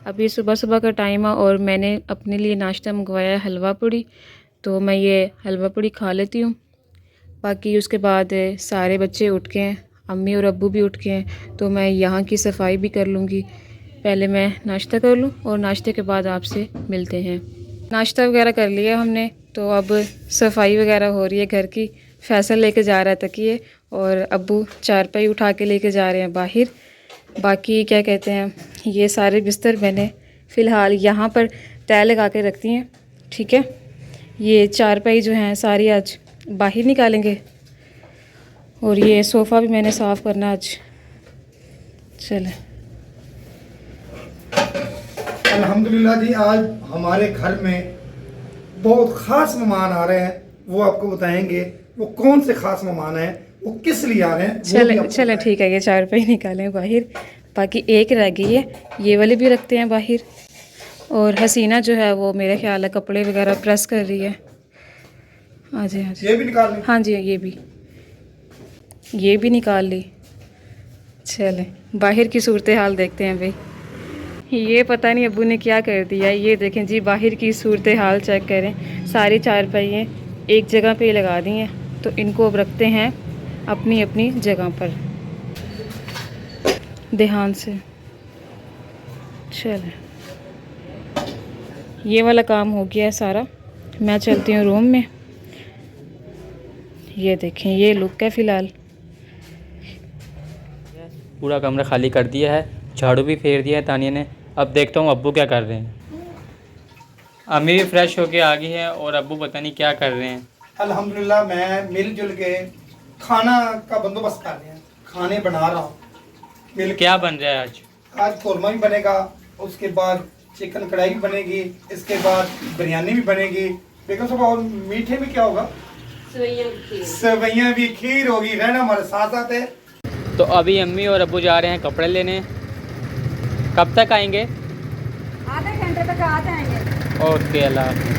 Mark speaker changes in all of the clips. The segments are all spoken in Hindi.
Speaker 1: अभी सुबह सुबह का टाइम है और मैंने अपने लिए नाश्ता मंगवाया है हलवा पूड़ी, तो मैं ये हलवा पूड़ी खा लेती हूँ। बाकी उसके बाद सारे बच्चे उठ के हैं, अम्मी और अब्बू भी उठ के हैं, तो मैं यहाँ की सफाई भी कर लूँगी। पहले मैं नाश्ता कर लूँ और नाश्ते के बाद आपसे मिलते हैं। नाश्ता वगैरह कर लिया हमने, तो अब सफाई वगैरह हो रही है घर की। फैसल लेके जा रहा है तकिए और अब्बू चारपाई उठा के लेके जा रहे हैं बाहर। बाकी क्या कहते हैं, ये सारे बिस्तर मैंने फ़िलहाल यहाँ पर तय लगा के रखती हैं, ठीक है। ये चारपाई जो हैं सारी आज बाहर निकालेंगे और ये सोफ़ा भी मैंने साफ़ करना आज। चले
Speaker 2: अल्हम्दुलिल्लाह जी, आज हमारे घर में बहुत ख़ास मेहमान आ रहे हैं। वो आपको बताएंगे वो कौन से ख़ास मेहमान हैं, वो किस लिए आ रहे हैं।
Speaker 1: चले ठीक है, ये चारपाई निकालें बाहर। बाकी एक रह गई है, ये वाली भी रखते हैं बाहर। और हसीना जो है वो मेरे ख्याल है कपड़े वगैरह प्रेस कर रही है। हाँ जी हाँ जी,
Speaker 2: ये भी निकाल लें।
Speaker 1: हाँ जी, ये भी निकाल ली। चले बाहर की सूरत हाल देखते हैं भाई। ये पता नहीं अब्बू ने क्या कर दिया। ये देखें जी, बाहर की सूरत हाल चेक करें। सारी चारपाइयाँ एक जगह पे लगा दी हैं, तो इनको अब रखते हैं अपनी अपनी जगह पर ध्यान से। चलें, ये वाला काम हो गया है सारा। मैं चलती हूँ रूम में। ये देखें, ये लुक है फ़िलहाल।
Speaker 3: पूरा कमरा खाली कर दिया है, झाड़ू भी फेर दिया है तानिया ने। अब देखता हूँ अब्बू क्या कर रहे हैं। अम्मी भी फ्रेश होके आ गई है और अब्बू पता नहीं क्या कर रहे हैं।
Speaker 2: अल्हम्दुलिल्लाह मैं मिलजुल के खाना का बंदोबस्त कर रहे हैं, खाने बना रहा हूँ।
Speaker 3: क्या बन रहा है आज?
Speaker 2: आज कौरमा भी बनेगा, उसके बाद चिकन कढ़ाई भी बनेगी, इसके बाद बिरयानी भी बनेगी। बेगम साहब, और मीठे में क्या होगा? सेवइयाँ भी, खीर होगी। रहना हमारे साथ साथ है।
Speaker 3: तो अभी अम्मी और अब्बू जा रहे हैं कपड़े लेने। कब तक आएंगे?
Speaker 4: आधे घंटे तक आ जाएंगे।
Speaker 3: ओके, अल्लाह हाफ़िज़।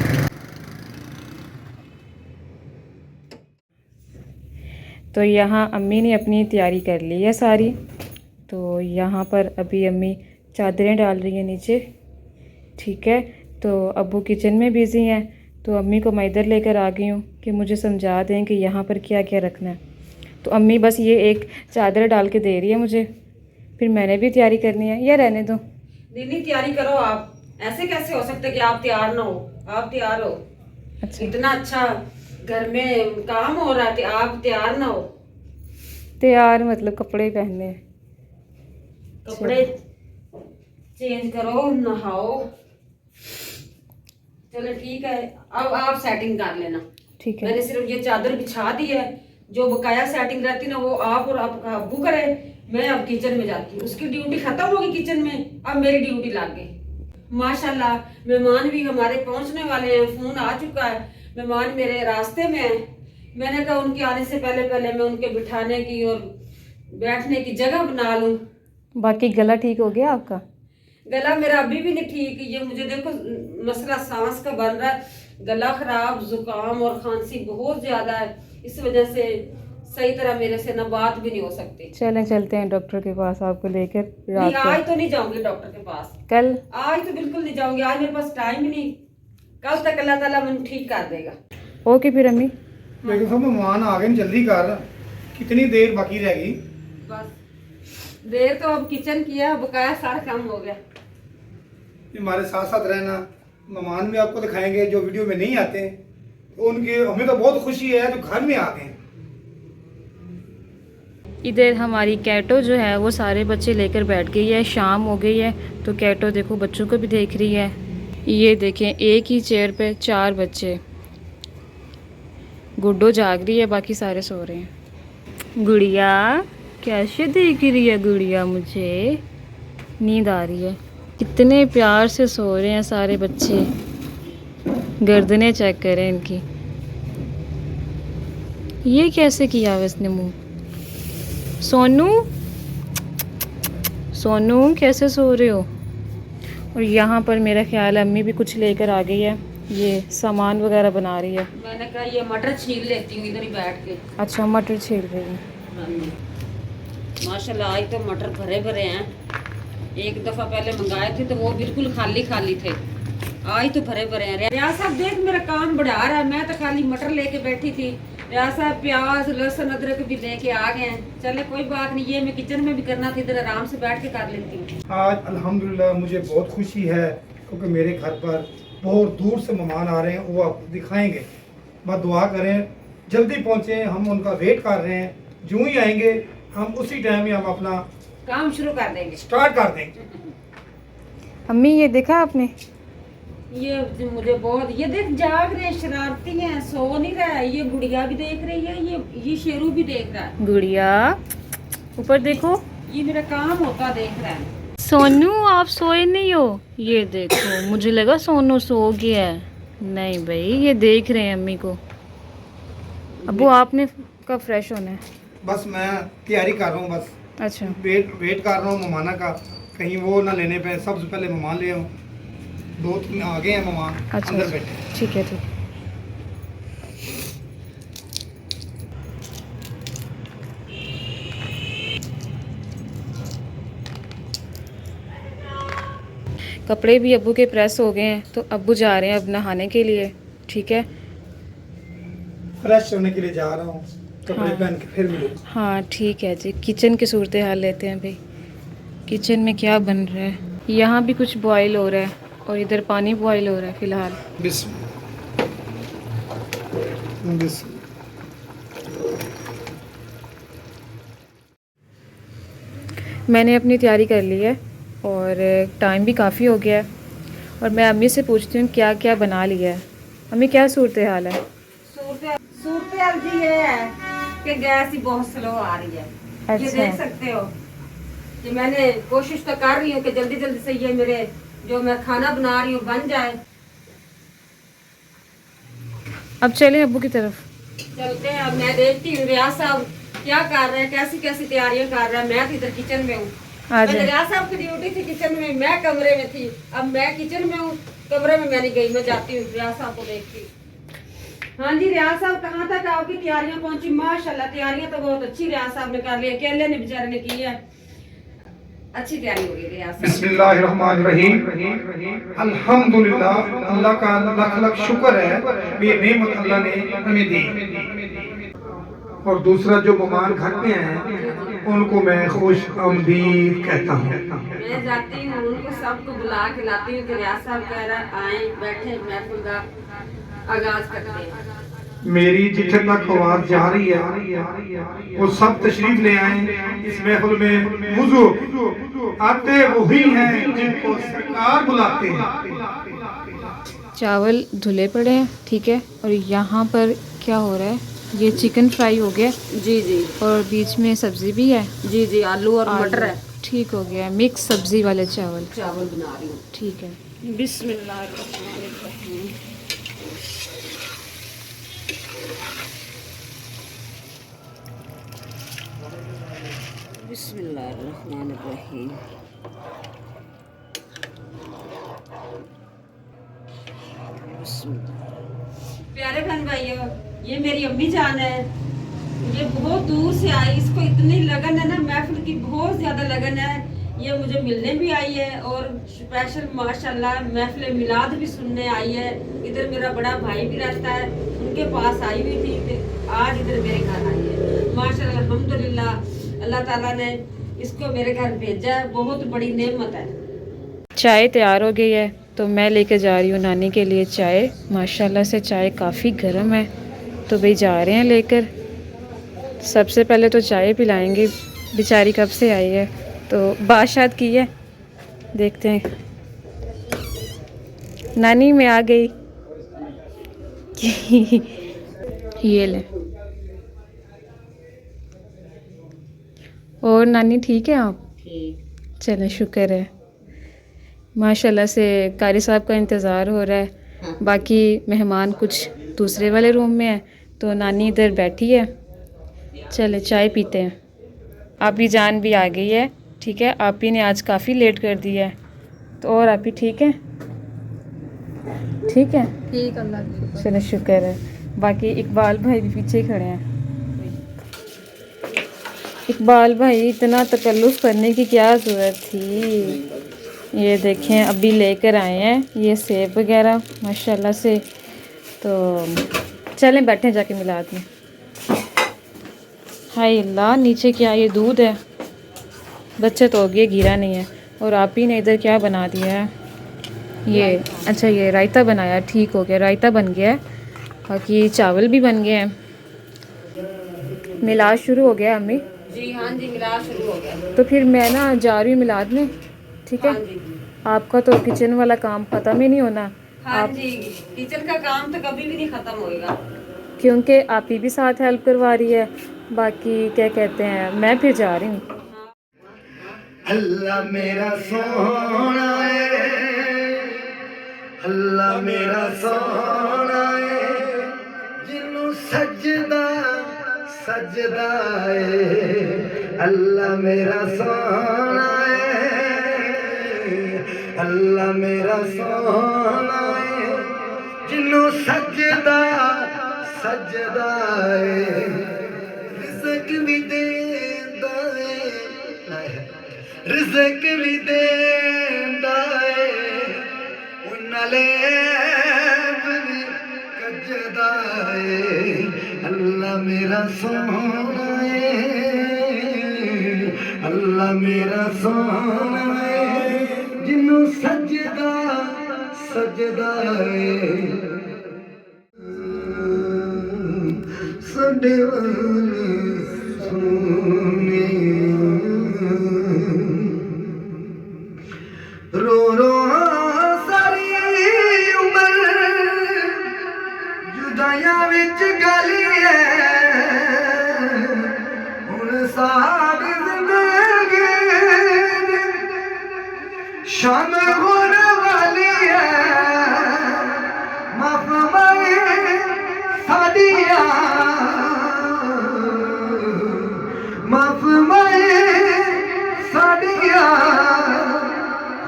Speaker 1: तो यहाँ अम्मी ने अपनी तैयारी कर ली है सारी। तो यहाँ पर अभी अम्मी चादरें डाल रही हैं नीचे, ठीक है। तो अब्बू किचन में बिज़ी हैं, तो अम्मी को मैं इधर लेकर आ गई हूँ कि मुझे समझा दें कि यहाँ पर क्या क्या रखना है। तो अम्मी बस ये एक चादर डाल के दे रही है मुझे, फिर मैंने भी तैयारी करनी है। या रहने दो
Speaker 4: दीदी, तैयारी करो आप। ऐसे कैसे हो सकता है कि आप तैयार ना हो? आप तैयार हो।
Speaker 1: अच्छा,
Speaker 4: इतना अच्छा घर में काम हो रहा है कि आप तैयार ना हो।
Speaker 1: तैयार मतलब कपड़े पहनने हैं।
Speaker 4: कपड़े चेंज करो, नहाओ। चलो ठीक है, अब आप सेटिंग कर लेना।
Speaker 1: ठीक है,
Speaker 4: मैंने सिर्फ ये चादर बिछा दी है। जो बकाया सेटिंग रहती ना वो आप और आपका अब्बू करे। मैं अब किचन में जाती हूँ। उसकी ड्यूटी खत्म होगी किचन में, अब मेरी ड्यूटी लग गई। माशाल्लाह मेहमान भी हमारे पहुंचने वाले हैं। फोन आ चुका है, मेहमान मेरे रास्ते में है। मैंने कहा उनके आने से पहले पहले मैं उनके बिठाने की और बैठने की जगह बना लूं।
Speaker 1: बाकी गला ठीक हो गया आपका?
Speaker 4: गला मेरा अभी भी नहीं ठीक। ये मुझे देखो मसला सांस का बन रहा है। गला खराब, जुकाम और खांसी बहुत ज्यादा है। इस वजह से सही तरह मेरे से ना बात भी नहीं हो सकती।
Speaker 1: चलें, चलते हैं डॉक्टर के पास आपको लेकर।
Speaker 4: नहीं, आज तो नहीं जाऊंगी डॉक्टर के पास।
Speaker 1: कल?
Speaker 4: आज तो बिल्कुल नहीं जाऊंगी। आज मेरे पास टाइम ही नहीं। कल तक अल्लाह ताला मुझे ठीक कर देगा।
Speaker 1: ओके फिर अम्मी।
Speaker 2: बेगम साहब, मेहमान आ गए, जल्दी कर। कितनी देर बाकी रह गई?
Speaker 4: बस देर तो अब किचन किया, बकाया सारा काम हो गया।
Speaker 2: हमारे साथ साथ रहना। मेहमान भी आपको दिखाएंगे जो वीडियो में नहीं आते, तो उनके हमें तो बहुत खुशी है जो घर में आ गए।
Speaker 1: इधर हमारी कैटो जो है वो सारे बच्चे लेकर बैठ गई है। शाम हो गई है तो कैटो देखो बच्चों को भी देख रही है। ये देखें, एक ही चेयर पे 4 बच्चे। गुड्डो जाग रही है, बाकी सारे सो रहे हैं। गुड़िया कैसे देख रही है? गुड़िया मुझे नींद आ रही है। कितने प्यार से सो रहे हैं सारे बच्चे। गर्दनें चेक करें इनकी। ये कैसे किया हुआ इसने मुंह? सोनू, सोनू कैसे सो रहे हो? और यहाँ पर मेरा ख्याल है अम्मी भी कुछ लेकर आ गई है। ये सामान वगैरह बना रही है।
Speaker 4: मैंने कहा ये मटर छील लेती हूँ इधर ही बैठ के।
Speaker 1: अच्छा, मटर छील रही है।
Speaker 4: माशाल्लाह आज तो मटर भरे भरे हैं। एक दफा पहले मंगाए थे तो वो बिल्कुल खाली खाली थे, आज तो भरे भरे हैं। रियाज साहब देख मेरा काम बढ़ा रहा है, मैं तो खाली मटर लेके बैठी थी, रियाज साहब प्याज लहसुन अदरक भी लेके आ गए हैं। चले कोई बात नहीं, ये मैं किचन में भी करना था, इधर आराम से बैठ के कर लेती हूँ।
Speaker 2: आज अल्हम्दुलिल्लाह मुझे बहुत खुशी है क्योंकि मेरे घर पर बहुत दूर से मेहमान आ रहे हैं, वो आपको दिखाएंगे। बस दुआ करें जल्दी पहुँचे, हम उनका वेट कर रहे हैं। जो ही आएंगे हम उसी टाइम में हम अपना
Speaker 4: काम शुरू कर देंगे,
Speaker 2: स्टार्ट कर देंगे।
Speaker 1: अम्मी ये देखा आपने?
Speaker 4: ये मुझे बहुत, ये देख जाग रहे हैं, शरारती हैं, सो नहीं रहा है। ये गुड़िया भी देख रही है, ये शेरू भी देख रहा है।
Speaker 1: गुड़िया ऊपर देखो,
Speaker 4: ये मेरा काम होता देख रहा है।
Speaker 1: सोनू आप सोए नहीं हो? ये देखो, मुझे लगा सोनू सो गया है। नहीं भाई, ये देख रहे हैं अम्मी को। अबू आपने कब फ्रेश होना है?
Speaker 2: बस मैं तैयारी कर रहा हूँ, बस
Speaker 1: अच्छा,
Speaker 2: वेट कर रहा हूँ मेहमाना का, कहीं वो ना लेने पे। सबसे पहले मेहमान ले आऊँ, 2-3 आ गए हैं मेहमान,
Speaker 1: अच्छा
Speaker 2: अंदर
Speaker 1: अच्छा,
Speaker 2: बैठे।
Speaker 1: ठीक है ठीक। कपड़े भी अब्बू के प्रेस हो गए हैं, तो अब्बू जा रहे हैं अब नहाने के लिए। ठीक है,
Speaker 2: फ्रेश होने के लिए जा रहा हूँ, कपड़े
Speaker 1: हाँ।
Speaker 2: पहन के फिर मिलूँ।
Speaker 1: हाँ ठीक है जी। किचन की सूरत हाल लेते हैं भाई। किचन में क्या बन रहा है? यहाँ भी कुछ बॉईल हो रहा है और इधर पानी बॉईल हो रहा है फ़िलहाल। मैंने अपनी तैयारी कर ली है और टाइम भी काफ़ी हो गया है, और मैं अम्मी से पूछती हूँ क्या क्या बना लिया है। अम्मी क्या सूरत हाल है?
Speaker 4: सूरत जी ये है कि गैस ही बहुत स्लो आ रही है। ये
Speaker 1: अच्छा।
Speaker 4: देख सकते हो कि मैंने कोशिश तो कर रही हूँ कि जल्दी जल्दी से ये मेरे जो मैं खाना बना रही हूँ बन जाए।
Speaker 1: अब चलें अब्बू की तरफ।
Speaker 4: चलते हैं। अब मैं देखती हूँ रियाज साहब क्या कर रहे हैं, कैसी कैसी तैयारियां कर रहे हैं। मैं तो इधर किचन में हूँ।
Speaker 1: आ जाए।
Speaker 4: रियाज साहब की ड्यूटी थी किचन में, मैं कमरे में थी। अब मैं किचन में हूँ, कमरे में मैं नहीं गई। मैं जाती हूँ रियाज साहब को देखती हूँ। हाँ जी रियाज साहब, कहाँ तक आपकी तैयारियां पहुंची? माशाल्लाह तैयारियां तो बहुत अच्छी रियाज साहब ने कर ली, अकेले ने बेचारे ने की है। अच्छी तैयारी हो गई रियाज साहब।
Speaker 2: बिस्मिल्लाहिर्रहमानिर्रहीम। अल्हम्दुलिल्लाह, अल्लाह का लाख लाख शुक्र है, ये नेमत अल्लाह ने हमें दी। और दूसरा जो मेहमान घर पे हैं उनको मैं खुश आमदीद कहता हूँ।
Speaker 4: मैं जाती हूँ उनको सबको बुला के लाती हूँ कि रियाज साहब कह रहा आए बैठे महफिल का आगाज करते हैं।
Speaker 2: मेरी जिथे तक आवाज जा रही है वो सब तशरीफ ले आए इस महफिल में। वुजू आते वही हैं जिनको सरकार बुलाते हैं।
Speaker 1: चावल धुले पड़े हैं, ठीक है। और यहाँ पर क्या हो रहा है? ये चिकन फ्राई हो गया
Speaker 4: जी जी, और
Speaker 1: बीच में सब्जी भी है।
Speaker 4: जी जी, आलू और मटर है।
Speaker 1: ठीक हो गया, मिक्स सब्जी वाले चावल।
Speaker 4: चावल बना रही हूँ।
Speaker 1: ठीक है।
Speaker 4: बिस्मिल्लाहिर्रहमानिर्रहीम। बिस्मिल्लाहिर्रहमानिर्रहीम। प्यारे बहन भाइयों, ये मेरी अम्मी जान है। ये बहुत दूर से आई, इसको इतनी लगन है ना, महफिल की बहुत ज्यादा लगन है। ये मुझे मिलने भी आई है और स्पेशल माशाल्लाह महफिल मिलाद भी सुनने आई है। इधर मेरा बड़ा भाई भी रहता है, उनके पास आई हुई थी, तो आज इधर मेरे घर आई है। माशाल्लाह अल्हम्दुलिल्लाह, अल्लाह ताला ने इसको मेरे घर भेजा है, बहुत बड़ी नेमत है।
Speaker 1: चाय तैयार हो गई है, तो मैं लेके जा रही हूँ नानी के लिए चाय। माशाल्लाह से चाय काफ़ी गर्म है, तो भाई जा रहे हैं लेकर। सबसे पहले तो चाय पिलाएंगे, बेचारी कब से आई है, तो बादशाह की है। देखते हैं। नानी मैं आ गई। ये ले। और नानी ठीक है आप?
Speaker 4: ठीक।
Speaker 1: चले शुक्र है। माशाल्लाह से कारी साहब का इंतज़ार हो रहा है। बाकी मेहमान कुछ दूसरे वाले रूम में है, तो नानी इधर बैठी है। चले चाय पीते हैं। आपी जान भी आ गई है, ठीक है। आपी ने आज काफ़ी लेट कर दिया है, तो और आपी ठीक है? ठीक है,
Speaker 4: ठीक, अल्लाह की।
Speaker 1: चलो शुक्र है। बाकी इकबाल भाई भी पीछे खड़े हैं। इकबाल भाई इतना तकल्लुफ़ करने की क्या ज़रूरत थी। ये देखें अभी लेकर आए हैं ये सेब वगैरह माशाल्लाह से। तो चलें बैठें जाके मिलाद में। हाय अल्लाह, नीचे क्या ये दूध है? बच्चे तो हो गए, गिरा नहीं है। और आप ही ने इधर क्या बना दिया है? ये अच्छा ये रायता बनाया, ठीक हो गया, रायता बन गया है। बाकी चावल भी बन गए हैं। मिलाद शुरू हो गया अम्मी?
Speaker 4: जी हाँ जी, मिलाद शुरू हो गया।
Speaker 1: तो फिर मैं ना जा रही हूँ मिलाद में, ठीक है?
Speaker 4: हाँ जी।
Speaker 1: आपका तो किचन वाला काम ख़त्म ही नहीं होना।
Speaker 4: हाँ
Speaker 1: आप
Speaker 4: जी, किचन का काम तो कभी भी नहीं खत्म होएगा।
Speaker 1: क्योंकि आप ही भी साथ हेल्प करवा रही है। बाकी क्या कहते हैं, मैं फिर जा रही हूँ।
Speaker 2: अल्लाह मेरा सोना है, अल्लाह मेरा सोना है, जिन्नू सजदा सजदा है। अल्लाह मेरा सोना है, अल्लाह मेरा सोना है, जिन्नू सजदा सजदा है। रिज़्क़ भी देंदा है, रिज़्क़ भी देंदा है, नाले भी कजदा है। अल्लाह मेरा सोना है, अल्लाह मेरा सोना है, जिन्नू सजदा सजदा है। साडे वाले सोने रो रो सारी उम्र जुदाइयां विच गली है। हुण सारी जिंदगी शाम होने वाली है। माफ मांगे साडियां, माफ मांगे साडियां,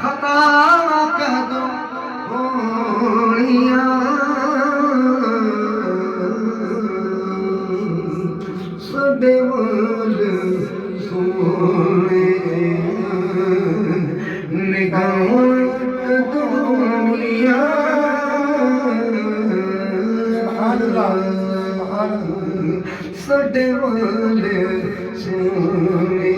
Speaker 2: खतावां कदों होणियां। साडे वाले सोने निगाहों दुनिया। साडे वाले सोने